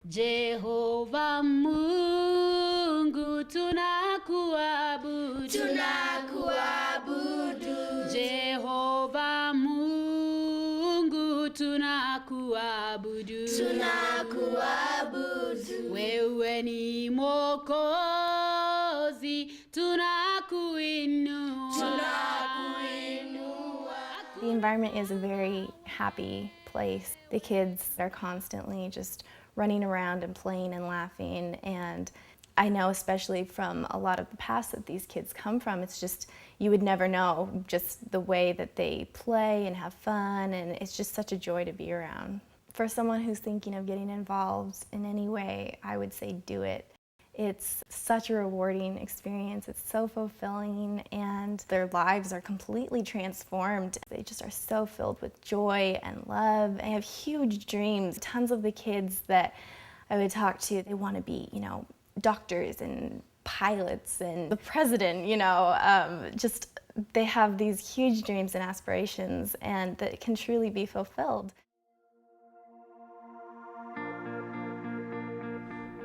Jehova Mungu tunakuabudu, tunakuabudu. Jehova Mungu tunakuabudu, tunakuabudu. Wewe ni Mwokozi, tunakuinua, tunakuinua. The environment is a very happy place. The kids are constantly just running around and playing and laughing, and I know especially from a lot of the past that these kids come from, it's just, you would never know just the way that they play and have fun, and it's just such a joy to be around. For someone who's thinking of getting involved in any way, I would say do it. It's such a rewarding experience. It's so fulfilling, and their lives are completely transformed. They just are so filled with joy and love. They have huge dreams. Tons of the kids that I would talk to, they want to be, doctors and pilots and the president, just they have these huge dreams and aspirations, and that can truly be fulfilled.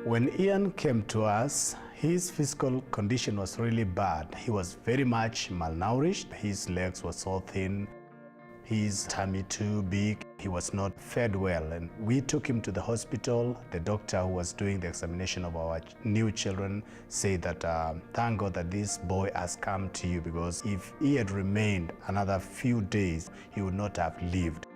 When Ian came to us, his physical condition was really bad. He was very much malnourished. His legs were so thin, his tummy too big. He was not fed well, and we took him to the hospital. The doctor who was doing the examination of our new children said that thank God that this boy has come to you, because if he had remained another few days, he would not have lived.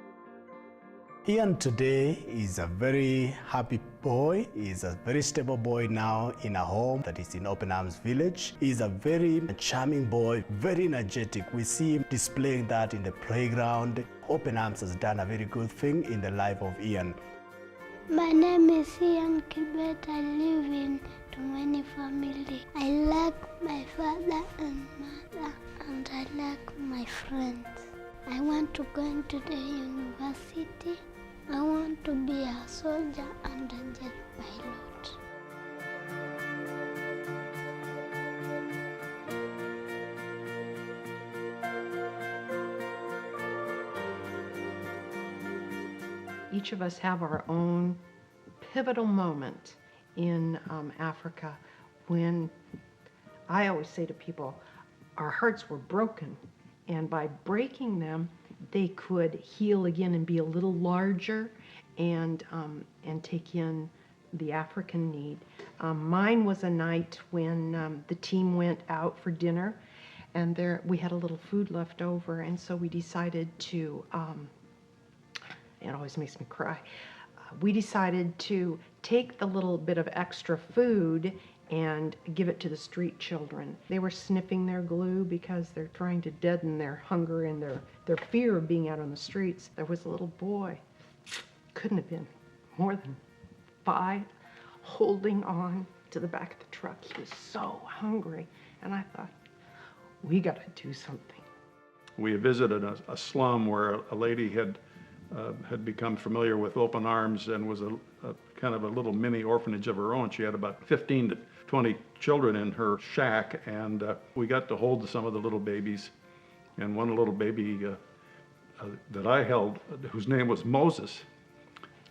Ian today is a very happy boy. He's a very stable boy now in a home that is in Open Arms Village. He's a very charming boy, very energetic. We see him displaying that in the playground. Open Arms has done a very good thing in the life of Ian. My name is Ian Kibet. I live in Tumeni family. I like my father and mother, and I like my friends. I want to go into the university. I want to be a soldier and a jet pilot. Each of us have our own pivotal moment in Africa when I always say to people, our hearts were broken, and by breaking them, they could heal again and be a little larger and take in the African need. Mine was a night when the team went out for dinner, and we had a little food left over, and so we decided to, it always makes me cry, we decided to take the little bit of extra food and give it to the street children. They were sniffing their glue because they're trying to deaden their hunger and their fear of being out on the streets. There was a little boy, couldn't have been more than 5, holding on to the back of the truck. He was so hungry, and I thought, we gotta do something. We visited a slum where a lady had become familiar with Open Arms and was a kind of a little mini orphanage of her own. She had about 15 to 20 children in her shack, and we got to hold some of the little babies. And one little baby that I held, whose name was Moses,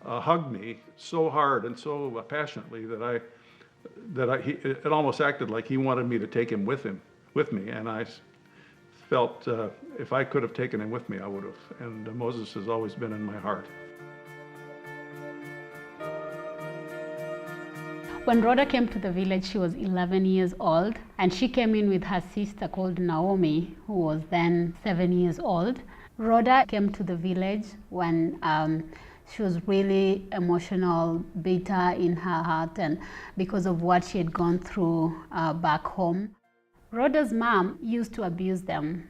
hugged me so hard and so passionately that it almost acted like he wanted me to take him with me. And I felt if I could have taken him with me, I would have. And Moses has always been in my heart. When Rhoda came to the village, she was 11 years old, and she came in with her sister called Naomi, who was then 7 years old. Rhoda came to the village when she was really emotional, bitter in her heart, and because of what she had gone through back home. Rhoda's mom used to abuse them.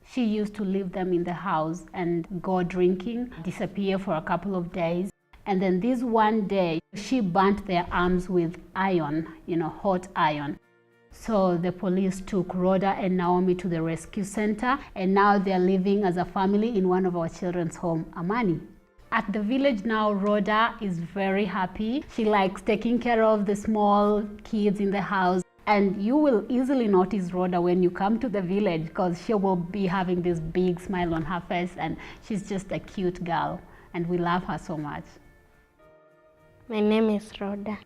She used to leave them in the house and go drinking, disappear for a couple of days. And then this one day, she burnt their arms with iron, hot iron. So the police took Rhoda and Naomi to the rescue center, and now they're living as a family in one of our children's home, Amani. At the village now, Rhoda is very happy. She likes taking care of the small kids in the house. And you will easily notice Rhoda when you come to the village, because she will be having this big smile on her face, and she's just a cute girl, and we love her so much. My name is Rhoda.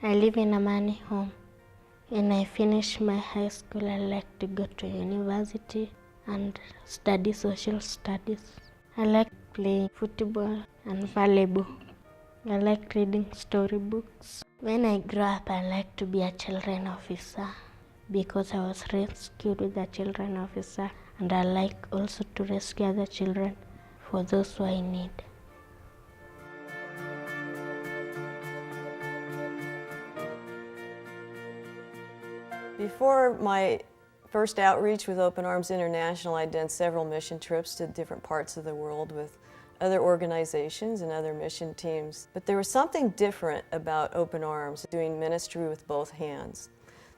I live in Amani home. When I finish my high school, I like to go to university and study social studies. I like playing football and volleyball. I like reading storybooks. When I grow up, I like to be a children officer because I was rescued with a children officer, and I like also to rescue other children for those who are in need. Before my first outreach with Open Arms International, I'd done several mission trips to different parts of the world with other organizations and other mission teams. But there was something different about Open Arms, doing ministry with both hands,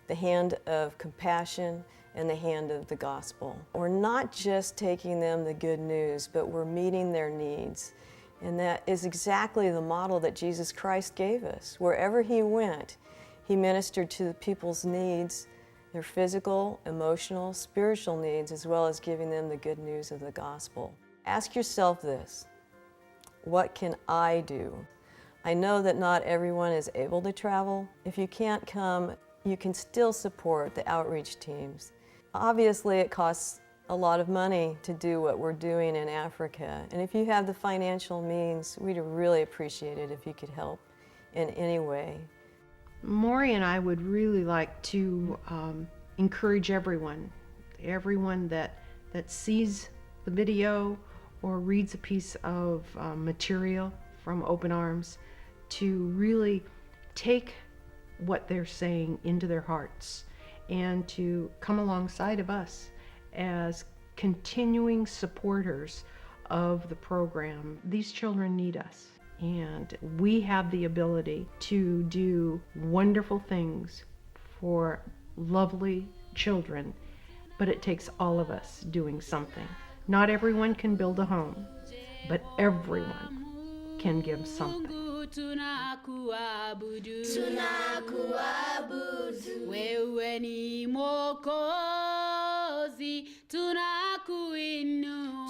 the hand of compassion and the hand of the gospel. We're not just taking them the good news, but we're meeting their needs. And that is exactly the model that Jesus Christ gave us. Wherever he went, he ministered to the people's needs, their physical, emotional, spiritual needs, as well as giving them the good news of the gospel. Ask yourself this: what can I do? I know that not everyone is able to travel. If you can't come, you can still support the outreach teams. Obviously, it costs a lot of money to do what we're doing in Africa. And if you have the financial means, we'd really appreciate it if you could help in any way. Maury and I would really like to encourage everyone that sees the video or reads a piece of material from Open Arms to really take what they're saying into their hearts and to come alongside of us as continuing supporters of the program. These children need us, and we have the ability to do wonderful things for lovely children, but it takes all of us doing something. Not everyone can build a home, but everyone can give something. Tunakuabudu, wewe ni Mwokozi, tunakuinua.